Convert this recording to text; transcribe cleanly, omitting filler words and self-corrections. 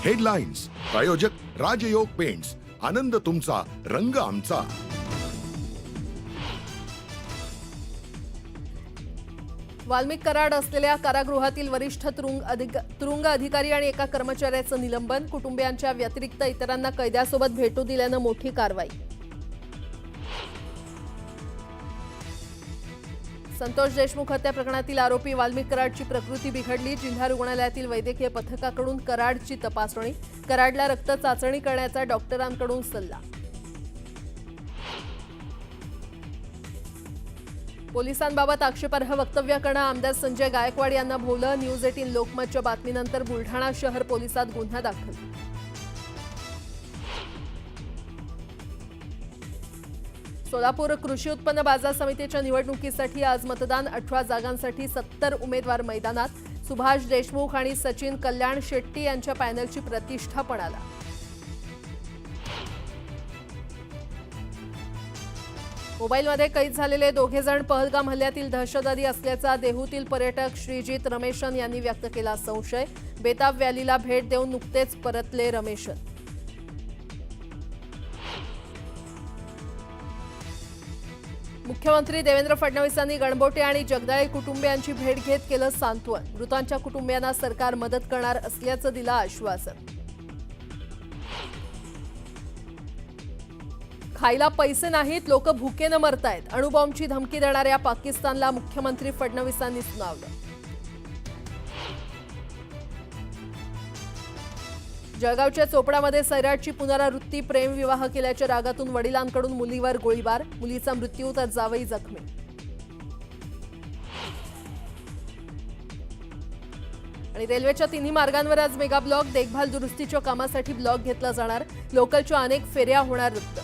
Headlines प्रायोजक राजयोग paints, आनंद तुमचा, रंग आमचा। वाल्मिक कराड असलेल्या कारागृहातील वरिष्ठ तुरुंग अधिकारी आणि एका कर्मचाऱ्याचं निलंबन, कुटुंबियांच्या व्यतिरिक्त इतरांना कैद्यासोबत भेटू दिल्यानं मोठी कारवाई। संतोष देशमुख हत्या प्रकरणातील आरोपी वाल्मिक कराडची प्रकृती बिघडली, जिल्हा रुग्णालयातील वैद्यकीय पथकाकडून कराडची तपासणी, कराडला रक्त चाचणी करण्याचा डॉक्टरांकडून सल्ला। पोलिसांबाबत आक्षेपार्ह वक्तव्य करणं आमदार संजय गायकवाड यांना भोवलं, न्यूज 18 लोकमतच्या बातमीनंतर बुलढाणा शहर पोलिसात गुन्हा दाखल। सोलापूर कृषी उत्पन्न बाजार समितीच्या निवडणुकीसाठी आज मतदान, 18 जागांसाठी 70 उमेदवार मैदानात। सुभाष देशमुख आणि सचिन कल्याण शेट्टी यांच्या पॅनलची प्रतिष्ठा पणाला। मोबाईलमध्ये कैद झालेले दोघे जण पहलगाम हल्ल्यातील दहशतवादी असल्याचा देहूतील पर्यटक श्रीजित रमेशन यांनी व्यक्त केला संशय, बेताब व्हॅलीला भेट देऊन नुकतेच परतले रमेशन। मुख्यमंत्री देवेंद्र फडणवीसांनी गणबोटे आणि जगदाळे कुटुंबियांची भेट घेत केलं सांत्वन, मृतांच्या कुटुंबियांना सरकार मदत करणार असल्याचं दिलं आश्वासन। खायला पैसे नाहीत, लोक भुकेनं मरतायत, अणुबॉम्बची धमकी देणाऱ्या पाकिस्तानला मुख्यमंत्री फडणवीसांनी सुनावलं। जळगावच्या चोपडामध्ये सैराटची पुनरावृत्ती, प्रेमविवाह केल्याच्या रागातून वडिलांकडून मुलीवर गोळीबार, मुलीचा मृत्यू तर जावई जखमी। आणि रेल्वेच्या तिन्ही मार्गांवर आज मेगा ब्लॉक, देखभाल दुरुस्तीच्या कामासाठी ब्लॉक घेतला जाणार, लोकलच्या अनेक फेऱ्या होणार रद्द।